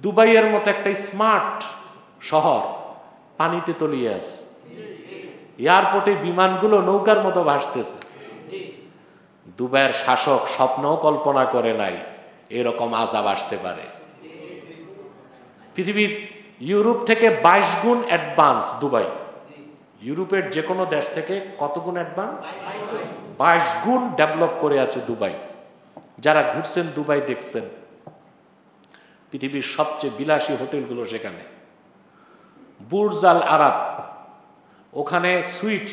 দুবাইয়ের মতো একটা স্মার্ট শহর পানিতে তলিয়ে আছে, এয়ারপোর্টে বিমানগুলো নৌকার মতো ভাসতেছে। দুবাইয়ের শাসক স্বপ্নও কল্পনা করে নাই এরকম আযাব আসতে পারে। পৃথিবীর ইউরোপ থেকে 22 গুণ অ্যাডভান্স দুবাই। ইউরোপের যে কোনো দেশ থেকে কত গুণ অ্যাডভান্স? 22 গুণ ডেভেলপ করে আছে দুবাই। যারা ঘুরছেন দুবাই দেখছেন, পৃথিবীর সবচেয়ে বিলাসী হোটেলগুলো সেখানে। বুর্জ আল আরব, ওখানে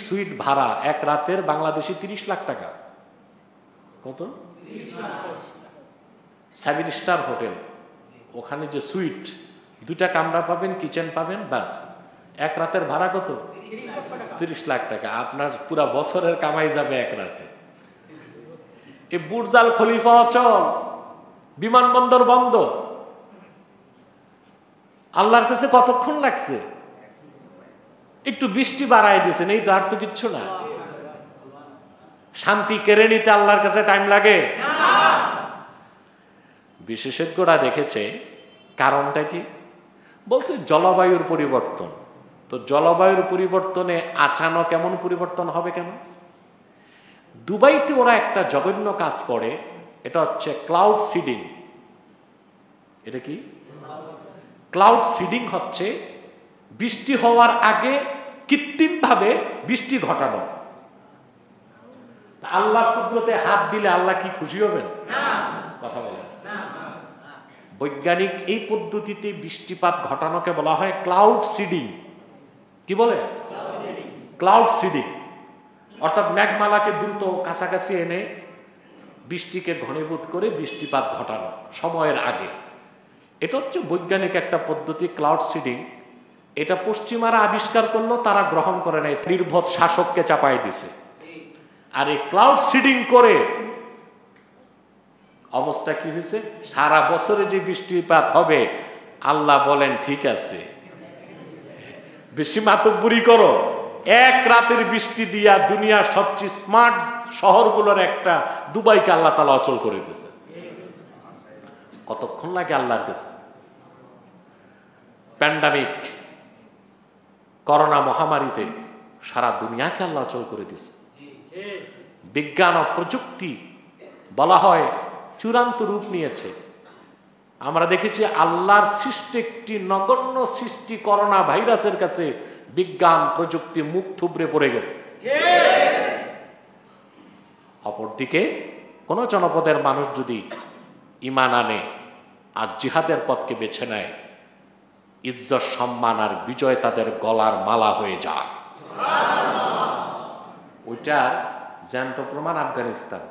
সুইট ভাড়া এক রাতের বাংলাদেশি 30 লাখ টাকা। কত? 7 স্টার হোটেল, ওখানে যে সুইট, 2টা কামরা পাবেন, কিচেন পাবেন, বাস এক রাতের ভাড়া কত? 30 লাখ টাকা। আপনার পুরা বছরের কামাই যাবে এক রাতে। এই বুর্জ আল খলিফা অচল, বিমানবন্দর বন্ধ। আল্লাহর কাছে কতক্ষণ লাগছে? একটু বৃষ্টি বাড়ায় দিয়েছেন, এই তো, আর তো কিচ্ছু না। শান্তি কেড়ে নিতে আল্লাহর কাছে টাইম লাগে? বিশেষজ্ঞরা দেখেছে কারণটা কি, বলছে জলবায়ুর পরিবর্তন। তো জলবায়ুর পরিবর্তনে আচানক কেমন পরিবর্তন হবে কেন? দুবাইতে ওরা একটা জঘন্য কাজ করে, এটা হচ্ছে ক্লাউড সিডিং। এটা কি? ক্লাউড সিডিং হচ্ছে বৃষ্টি হওয়ার আগে কৃত্রিমভাবে বৃষ্টি ঘটানো। আল্লাহ কুদরতে হাত দিলে আল্লাহ কি খুশি হবেন? কথা বলেন। বৈজ্ঞানিক এই পদ্ধতিতে বৃষ্টিপাত ঘটানোকে বলা হয় ক্লাউড সিডিং। কি বলে? Cloud seeding. অর্থাৎ মেঘমালাকে দ্রুত কাছাকাছি এনে বৃষ্টিকে ঘনীভূত করে বৃষ্টিপাত ঘটানো সময়ের আগে। এটা হচ্ছে বৈজ্ঞানিক একটা পদ্ধতি, ক্লাউড সিডিং। এটা পশ্চিমারা আবিষ্কার করলো, তারা গ্রহণ করে নাই, নির্বোধ শাসককে চাপাই দিছে। আর এই ক্লাউড সিডিং করে অবস্থা কি হয়েছে? সারা বছরে যে বৃষ্টিপাত হবে, আল্লাহ বলেন ঠিক আছে, বেশি মাতব্বরি করো, এক রাতের বৃষ্টি দিয়া দুনিয়ার সবচেয়ে স্মার্ট শহরগুলোর একটা দুবাইকে আল্লাহ তাআলা অচল করে দিয়েছে। কতক্ষণ লাগে আল্লাহর কাছে? প্যান্ডামিক, করোনা মহামারীতে সারা দুনিয়াকে আল্লাহ অচল করে দিয়েছে। বিজ্ঞান ও প্রযুক্তি বলা হয় চূড়ান্ত রূপ নিয়েছে। আমরা দেখেছি আল্লাহর সৃষ্টি একটি নগণ্য সৃষ্টি করোনা ভাইরাসের কাছে বিজ্ঞান প্রযুক্তি মুখ থুবড়ে পড়ে গেছে। অপরদিকে কোন জনপদের মানুষ যদি ঈমান আনে আর জিহাদের পথকে বেছে নেয়, ইজ্জত সম্মান আর বিজয় তাদের গলার মালা হয়ে যায়। ওইটার জ্যান্ত প্রমাণ আফগানিস্তান।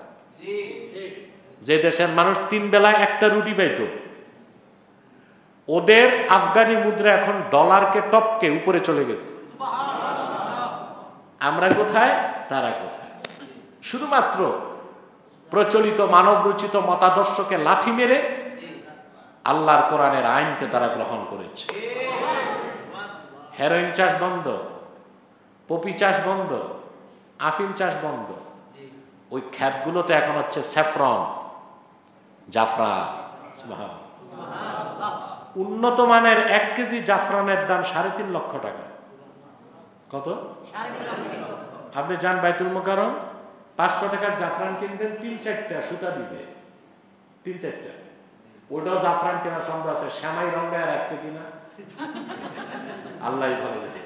যে দেশের মানুষ 3 বেলায় একটা রুটি পাইত, ওদের আফগানি মুদ্রা এখন ডলারকে টপকে উপরে চলে গেছে। আমরা কোথায়, তারা কোথায়? শুধুমাত্র প্রচলিত মানব রচিত মতাদর্শকে লাথি মেরে আল্লাহর কোরআনের আইনকে তারা গ্রহণ করেছে। হেরোইন চাষ বন্ধ, পপি চাষ বন্ধ, আফিম চাষ বন্ধ। ওই ক্ষেতগুলোতে এখন হচ্ছে স্যাফরন, জাফরান। উন্নত মানের 1 কেজি জাফরানের দাম 3.5 লক্ষ টাকা। কত? আপনি যান বাইতুল মোকাররম, 500 টাকার জাফরান কিনবেন, 3-4টা সুতা দিবে, 3-4টা। ওটাও জাফরান কেনা সম্ভব আছে, শ্যামাই রঙায় রাখছে কিনা আল্লাহ ভালো জানে।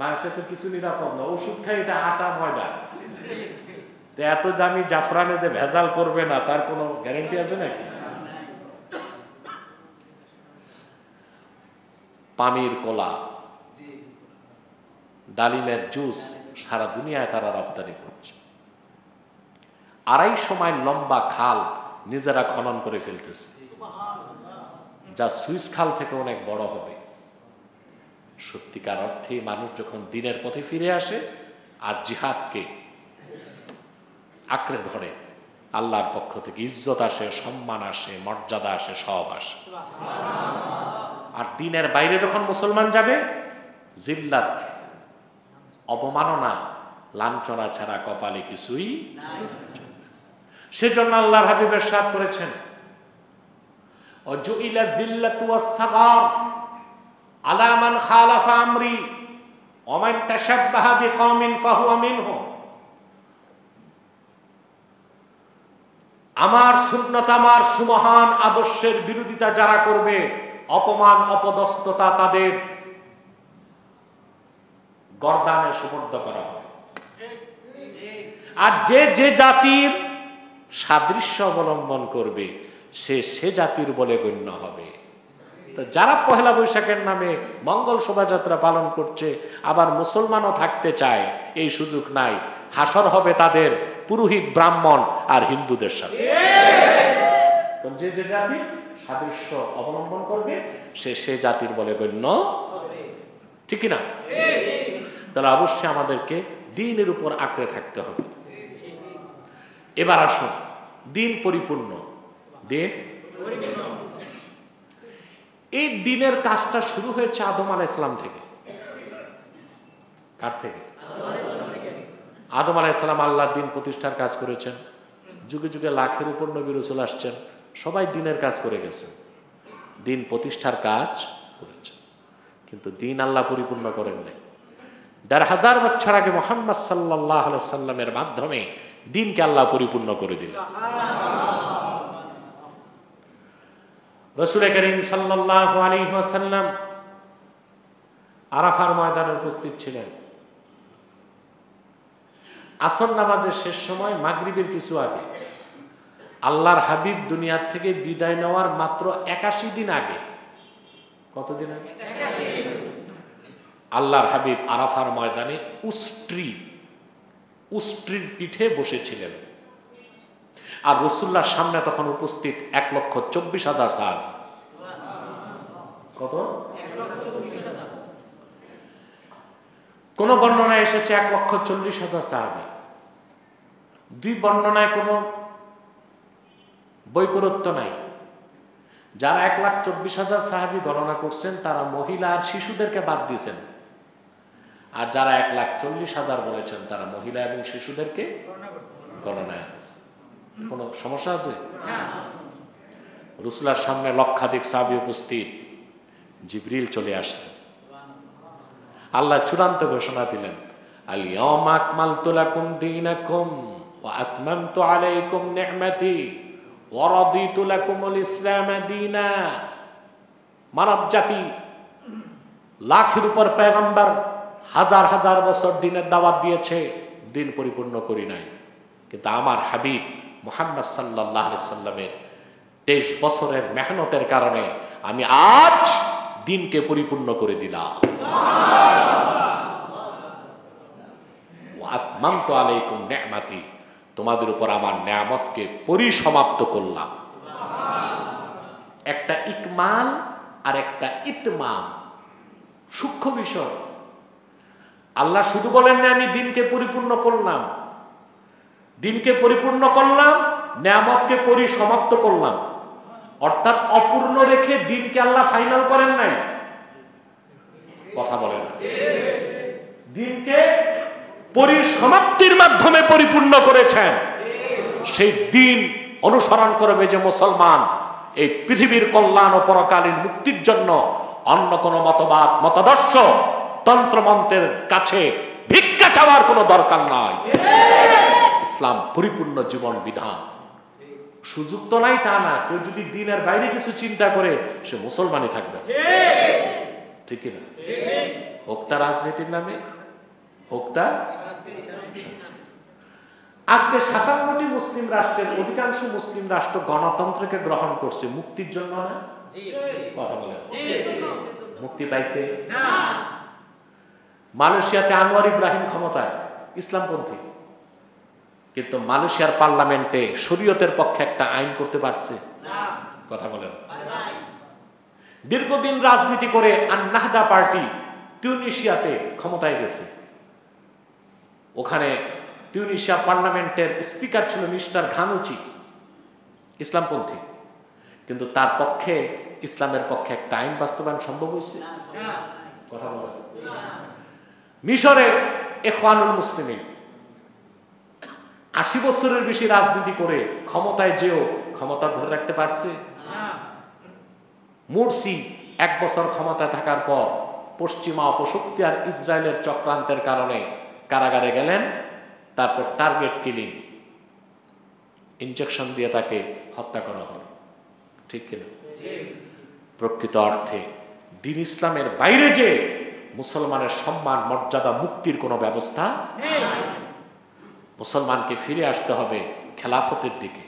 মানুষের তো কিছু নিরাপদ না, ওষুধ খাই, এটা আটা ময়দা। তো এত দামি জাফরানে যে ভেজাল করবে না তার কোনো গ্যারান্টি আছে নাকি? পানির কোলা, ডালিমের জুস সারা দুনিয়ায় তারা রপ্তানি করছে। 2.5 মাইল লম্বা খাল নিজেরা খনন করে ফেলতেছে, যা সুইস খাল থেকে অনেক বড় হবে। সত্যিকার অর্থে মানুষ যখন দিনের পথে ফিরে আসে আর জিহাদকে আঁকড়ে ধরে, আল্লাহর পক্ষ থেকে ইজ্জত আসে, সম্মান আসে, মর্যাদা আসে, সব আসে। আর দিনের বাইরে যখন মুসলমান যাবে, জিল্লাত, অপমাননা, লাঞ্ছনা ছাড়া কপালে কিছুই। সেজন্য আল্লাহর হাবিব ইরশাদ করেছেন, ওয়াজুইলা যিল্লাতু ওয়াস-সাগার আলা মান খালাফা আমরি ওয়া মান তাশাব্বাহা বিকওমিন ফাহুয়া মিনহুম। আমার সুন্নাত, আমার সুমহান আদর্শের বিরোধিতা যারা করবে, অপমান অপদস্থতা তাদের গর্দানে সুপর্দ করা হবে। আর যে যে জাতির সাদৃশ্য অবলম্বন করবে সে সে জাতির বলে গণ্য হবে। তো যারা পহেলা বৈশাখের নামে মঙ্গল শোভাযাত্রা পালন করছে, আবার মুসলমানও থাকতে চায়, এই সুযোগ নাই। হাসর হবে তাদের পুরোহিত, ব্রাহ্মণ আর হিন্দুদের সাথে। যে যে জাতির সাদৃশ্য অবলম্বন করবে সে সে জাতির বলে গণ্য, ঠিক না? তাহলে অবশ্যই আমাদেরকে দ্বীনের উপর আঁকড়ে থাকতে হবে। এবার আসুন, দ্বীন পরিপূর্ণ, দ্বীন এই দ্বীনের কাজটা শুরু হয়েছে আদম আলাইহিস সালাম থেকে। কার থেকে? আদম আলাইহিস সালাম আল্লাহ দ্বীন প্রতিষ্ঠার কাজ করেছেন। যুগে যুগে লাখের উপর নবী রাসূল আসছেন, সবাই দ্বীনের কাজ করে গেছেন, দ্বীন প্রতিষ্ঠার কাজ করেছেন, কিন্তু দ্বীন আল্লাহ পরিপূর্ণ করেন নাই। ১৫০০ বছর আগে মুহাম্মদ সাল্লাল্লাহু আলাইহি সাল্লামের মাধ্যমে দ্বীনকে আল্লাহ পরিপূর্ণ করে দিলেন। রাসূল করিম সাল্লাল্লাহু আলাইহি ওয়াসাল্লাম আরাফার ময়দানে উপস্থিত ছিলেন। আসর নামাজের শেষ সময়, মাগরিবের কিছু আগে, আল্লাহর হাবিব দুনিয়ার থেকে বিদায় নেওয়ার মাত্র ৮১ দিন আগে। কতদিন আগে? আল্লাহর হাবিব আরাফার ময়দানে উষ্ট্রির পিঠে বসেছিলেন। আর রাসূলুল্লাহর সামনে তখন উপস্থিত ১,২৪,০০০ সাহাবী। কত? কোন বর্ণনায় এসেছে ১,৪০,০০০ সাহাবী। দুই বর্ণনায় কোনো বৈপরীত্য নাই। যারা ১,৪০,০০০ সাহাবী গণনা করছেন তারা মহিলা আর শিশুদেরকে বাদ দিয়েছেন, আর যারা ১,৪০,০০০ বলেছেন তারা মহিলা এবং শিশুদেরকে গণনায় আছে। কোনো সমস্যা আছে? রাসূলের সামনে লক্ষাধিক সাহাবী উপস্থিত। জিবরিল চলে আসলেন। আল্লাহ চূড়ান্ত ঘোষণা দিলেন, আল ইয়াওমা আকমালতু লাকুম দীনাকুম ওয়া আতমামতু আলাইকুম নি'মাতি ওয়া রাদিতু লাকুমুল ইসলাম দীনা। মানব জাতি লাখের উপর পয়গম্বর, হাজার হাজার বছর দ্বীনের দাওয়াত দিয়েছে, দ্বীন পরিপূর্ণ করি নাই। কিন্তু আমার হাবিব মুহাম্মদ সাল্লাল্লাহু আলাইহি সাল্লামের ২৩ বছরের মেহনতের কারণে আমি আজ দ্বীনকে পরিপূর্ণ করে দিলাম। ওয়া আতমামতু আলাইকুম নি'মাতি, তোমাদের উপর আমার নিয়ামতকে পরিসমাপ্ত করলাম। একটা ইকমাল আর একটা ইতমাম, সূক্ষ্ম বিষয়। আল্লাহ শুধু বলেন না আমি দ্বীনকে পরিপূর্ণ করলাম, দ্বীনকে পরিপূর্ণ করলাম, নিয়ামতকে পরিসমাপ্ত করলাম। অর্থাৎ অপূর্ণ রেখে দ্বীনকে আল্লাহ ফাইনাল করেন নাই। কথা বলেন, দ্বীনকে পরিসমাপ্তির মাধ্যমে পরিপূর্ণ করেছেন। সেই দ্বীন অনুসরণ করবে যে মুসলমান, এই পৃথিবীর কল্যাণ ও পরকালীন মুক্তির জন্য অন্য কোনো মতবাদ, মতাদর্শ, তন্ত্রমন্ত্রের কাছে ভিক্ষা চাওয়ার কোনো দরকার নাই। ইসলাম পরিপূর্ণ জীবন বিধান। সুযোগ তো নাই তা না, কেউ যদি দ্বীনের বাইরে কিছু চিন্তা করে সে মুসলমানই থাকবে, ঠিক না? হোক তা রাজনীতির নামে, হোক তা সংস্কৃতি। আজকে ৫৭টি মুসলিম রাষ্ট্রের অধিকাংশ মুসলিম রাষ্ট্র গণতন্ত্রকে গ্রহণ করছে মুক্তির জন্য না? কথা বলেন, মুক্তি পাইছে? মালয়েশিয়াতে আনোয়ার ইব্রাহিম ক্ষমতায়, ইসলামপন্থী, কিন্তু মালয়েশিয়ার পার্লামেন্টে শরীয়তের পক্ষে একটা আইন করতে পারছে? কথা বলেন। দীর্ঘদিন রাজনীতি করে আন-নাহদা পার্টি তিউনিসিয়াতে ক্ষমতায় গেছে। ওখানে তিউনিসিয়া পার্লামেন্টের স্পিকার ছিল মিস্টার ঘানুচি, ইসলামপন্থী, কিন্তু তার পক্ষে, ইসলামের পক্ষে একটা আইন বাস্তবায়ন সম্ভব হয়েছে? কথা বলেন। মিশরে ইখওয়ানুল মুসলিমিন ৮০ বছরের বেশি রাজনীতি করে ক্ষমতায় যেও ক্ষমতা ধরে রাখতে পারছে? মুরসি 1 বছর ক্ষমতায় থাকার পর পশ্চিমা অপশক্তি আর ইসরায়েলের চক্রান্তের কারণে কারাগারে গেলেন, তারপর টার্গেট কিলিং, ইনজেকশন দিয়ে তাকে হত্যা করা হলো। ঠিক কিনা? প্রকৃত অর্থে দ্বীন ইসলামের বাইরে যে মুসলমানের সম্মান, মর্যাদা, মুক্তির কোনো ব্যবস্থা নেই। মুসলমানকে ফিরে আসতে হবে খেলাফতের দিকে,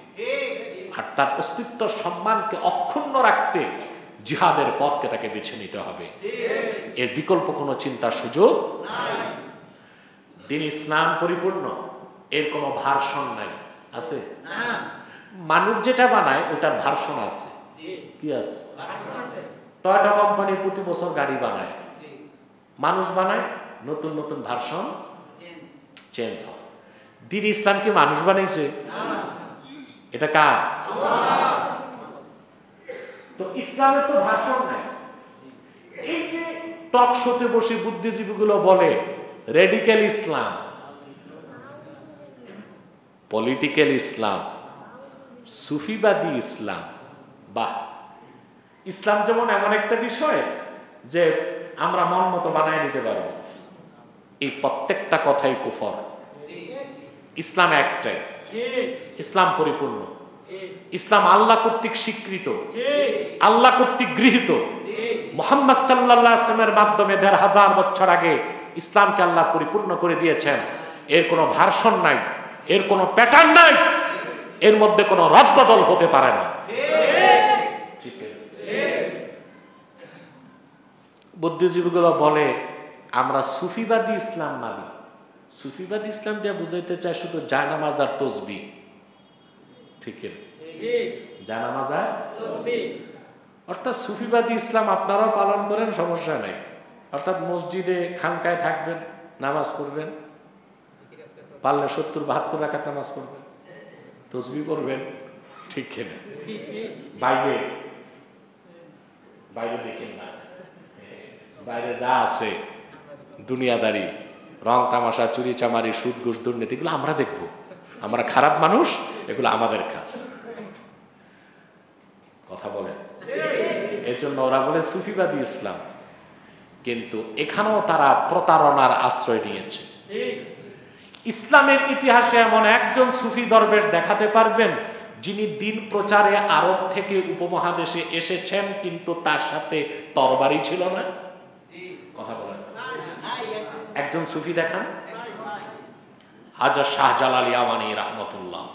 আর তার অস্তিত্ব সম্মানকে অক্ষুণ্ণ রাখতে জিহাদের পথকে তাকে বেছে নিতে হবে। এর বিকল্প কোনো চিন্তার সুযোগ নাই। দ্বীন ইসলাম পরিপূর্ণ, এর কোনো ভার্সন নাই। আছে? মানুষ যেটা বানায় ওটার ভার্সন আছে। কি আছে? টয়োটা কোম্পানি প্রতি বছর গাড়ি বানায়, মানুষ বানায়, নতুন নতুন ভার্সন চেঞ্জ হয়। দ্বীন ইসলাম কি মানুষ বানাইছে? এটা কার? তো ইসলামের তো ভাষণ নাই। এই যে টক শোতে বসে বুদ্ধিজীবীগুলো বলে রেডিক্যাল ইসলাম, পলিটিক্যাল ইসলাম, সুফিবাদী ইসলাম, বাহ! ইসলাম যেমন এমন একটা বিষয় যে আমরা মন মতো বানায় নিতে পারবো, এই প্রত্যেকটা কথাই কুফর। ইসলাম একটাই, ইসলাম পরিপূর্ণ, ইসলাম আল্লাহ কর্তৃক স্বীকৃত, আল্লাহ কর্তৃক গৃহীত। মুহাম্মদ সাল্লাল্লাহু আলাইহি ওয়াসাল্লামের মাধ্যমে ১৫০০ বছর আগে ইসলামকে আল্লাহ পরিপূর্ণ করে দিয়েছেন। এর কোনো ভার্সন নাই, এর কোনো প্যাটার্ন নাই, এর মধ্যে কোনো রদবদল হতে পারে না। বুদ্ধিজীবীগুলো বলে আমরা সুফিবাদী ইসলাম মানি। সুফিবাদী ইসলাম দিয়ে বুঝাইতে চায় শুধু জায়নামাজ আর তসবিহ। ঠিক না? জায়নামাজ আর তসবিহ, অর্থাৎ সুফিবাদী ইসলাম আপনারাও পালন করেন, সমস্যা নাই। অর্থাৎ মসজিদে খানকায় থাকবেন, নামাজ পড়বেন, পারলে ৭০-৭২ রাকাত নামাজ পড়বেন, তসবিহ পড়বেন। ঠিক না? বাইরে বাইরে দেখেন না, বাইরে যা আছে দুনিয়াদারি, রং তামাশা, চুরি চামারি, সুদ ঘুষ, দুর্নীতি, এগুলো আমরা দেখব। আমরা খারাপ মানুষ, এগুলো আমাদের কাজ। কথা বলেন? এর জন্য ওরা বলে সুফিবাদী ইসলাম, কিন্তু এখানেও তারা প্রতারণার আশ্রয় নিয়েছে। ইসলামের ইতিহাসে এমন একজন সুফি দরবেশ দেখাতে পারবেন যিনি দিন প্রচারে আরব থেকে উপমহাদেশে এসেছেন, কিন্তু তার সাথে তরবারি ছিল না? কথা বলেন। একজন সুফি দেখান। হাজরত শাহজালাল ইয়ামানী রাহমাতুল্লাহ